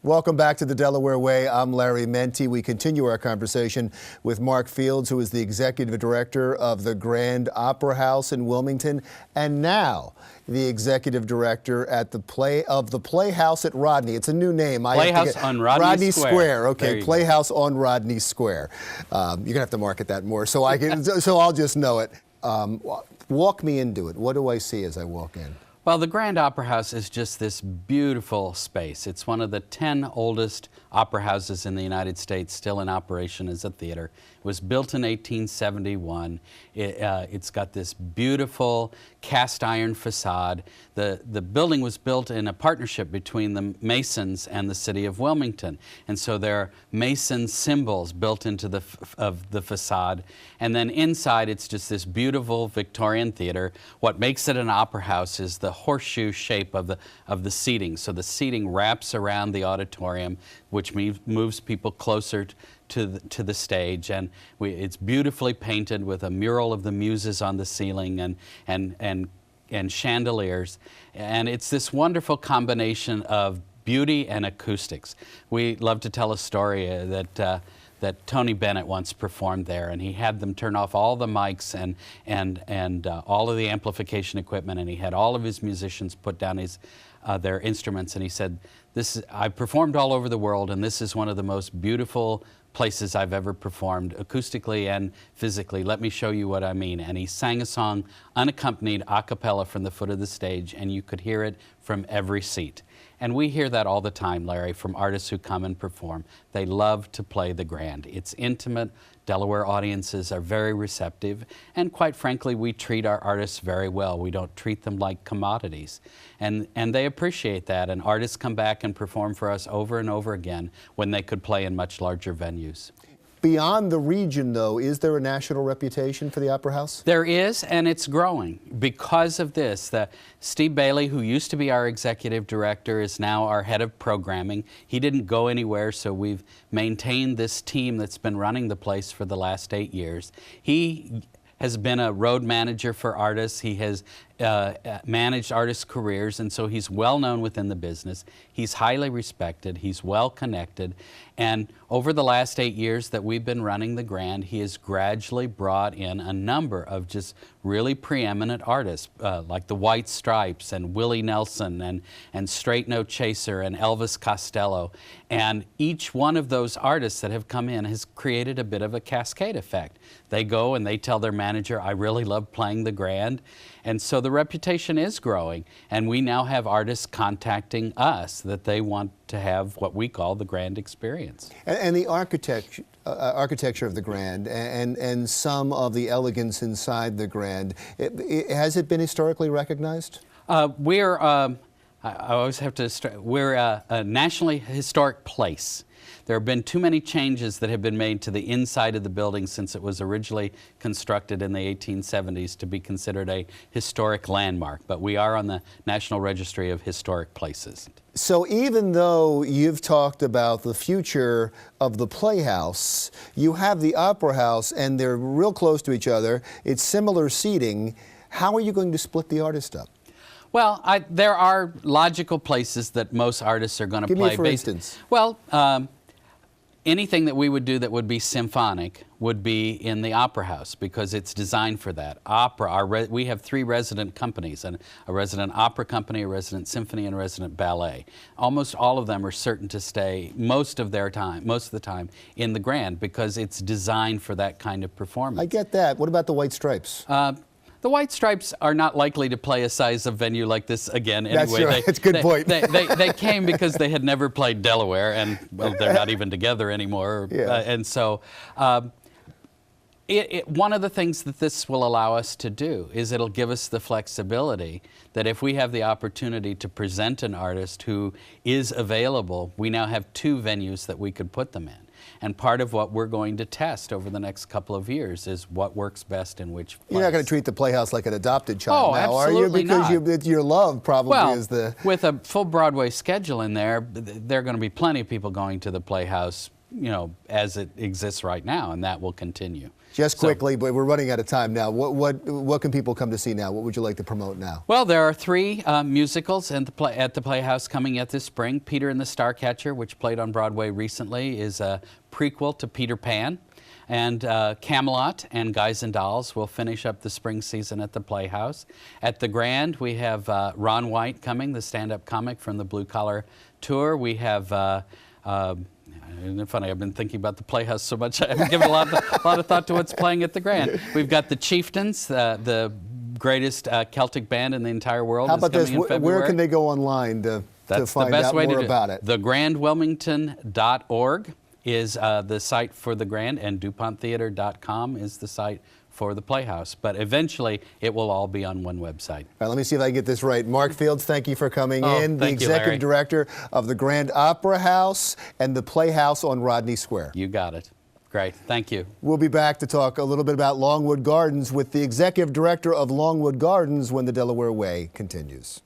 Welcome back to the Delaware Way. I'm Larry Menti. We continue our conversation with Mark Fields, who is the executive director of the Grand Opera House in Wilmington, and now the executive director at the Playhouse at Rodney. It's a new name. Playhouse on Rodney Square. Okay, Playhouse on Rodney Square. You're gonna have to market that more, so I can. So I'll just know it. Walk me into it. What do I see as I walk in? Well, the Grand Opera House is just this beautiful space. It's one of the 10 oldest opera houses in the United States, still in operation as a theater. It was built in 1871. It's got this beautiful cast iron facade. The building was built in a partnership between the Masons and the city of Wilmington. And so there are Mason symbols built into the facade. And then inside, it's just this beautiful Victorian theater. What makes it an opera house is the horseshoe shape of the seating. So the seating wraps around the auditorium, which moves people closer to the stage, and it's beautifully painted with a mural of the Muses on the ceiling and chandeliers, and it's this wonderful combination of beauty and acoustics. We love to tell a story that Tony Bennett once performed there, and he had them turn off all the mics and all of the amplification equipment, and he had all of his musicians put down their instruments, and he said, I performed all over the world, and this is one of the most beautiful places I've ever performed, acoustically and physically. Let me show you what I mean. And he sang a song unaccompanied a cappella from the foot of the stage, and you could hear it from every seat. And we hear that all the time, Larry, from artists who come and perform. They love to play the Grand. It's intimate. Delaware audiences are very receptive, and quite frankly, we treat our artists very well. We don't treat them like commodities. And they appreciate that, and artists come back and perform for us over and over again when they could play in much larger venues. Beyond the region, though, is there a national reputation for the Opera House? There is, and it's growing. Because of this, Steve Bailey, who used to be our executive director, is now our head of programming. He didn't go anywhere, so we've maintained this team that's been running the place for the last 8 years. He has been a road manager for artists. He has managed artists' careers, and so he's well known within the business. He's highly respected. He's well connected. And over the last 8 years that we've been running the Grand, he has gradually brought in a number of just really preeminent artists, like the White Stripes and Willie Nelson and Straight No Chaser and Elvis Costello. And each one of those artists that have come in has created a bit of a cascade effect. They go and they tell their manager, I really love playing the Grand. And so the reputation is growing, and we now have artists contacting us that they want to have what we call the Grand experience. And the architecture of the Grand and some of the elegance inside the Grand, has it been historically recognized? We're a nationally historic place. There have been too many changes that have been made to the inside of the building since it was originally constructed in the 1870s to be considered a historic landmark, but we are on the National Registry of Historic Places. So even though you've talked about the future of the Playhouse, you have the Opera House, and they're real close to each other. It's similar seating. How are you going to split the artist up? Well, there are logical places that most artists are going to play. Give me, for instance. Well, anything that we would do that would be symphonic would be in the Opera House because it's designed for that. Opera, we have 3 resident companies, a resident opera company, a resident symphony, and a resident ballet. Almost all of them are certain to stay most of the time in the Grand because it's designed for that kind of performance. I get that. What about the White Stripes? The White Stripes are not likely to play a size of venue like this again anyway. That's right. That's a good point. They came because they had never played Delaware, and well, they're not even together anymore. Yeah. And so one of the things that this will allow us to do is it'll give us the flexibility that if we have the opportunity to present an artist who is available, we now have 2 venues that we could put them in. And part of what we're going to test over the next couple of years is what works best in which place. You're not going to treat the Playhouse like an adopted child now, absolutely are you? Because your love probably is the... With a full Broadway schedule in there, there are going to be plenty of people going to the Playhouse as it exists right now, and that will continue. Just quickly, but we're running out of time now. What can people come to see now? What would you like to promote now? Well, there are 3 musicals at the Playhouse coming yet this spring. Peter and the Starcatcher, which played on Broadway recently, is a prequel to Peter Pan. And Camelot and Guys and Dolls will finish up the spring season at the Playhouse. At the Grand, we have Ron White coming, the stand-up comic from the Blue Collar Tour. We have isn't it funny? I've been thinking about the Playhouse so much. I haven't given a lot of thought to what's playing at the Grand. We've got the Chieftains, the greatest Celtic band in the entire world. How about this? Where can they go online to find out more about it? TheGrandWilmington.org is the site for the Grand, and DuPontTheater.com is the site for the Playhouse. But eventually, it will all be on one website. All right, let me see if I can get this right. Mark Fields, thank you for coming in. The Thank you, Executive Larry. Director of the Grand Opera House and the Playhouse on Rodney Square. You got it. Great. Thank you. We'll be back to talk a little bit about Longwood Gardens with the Executive Director of Longwood Gardens when the Delaware Way continues.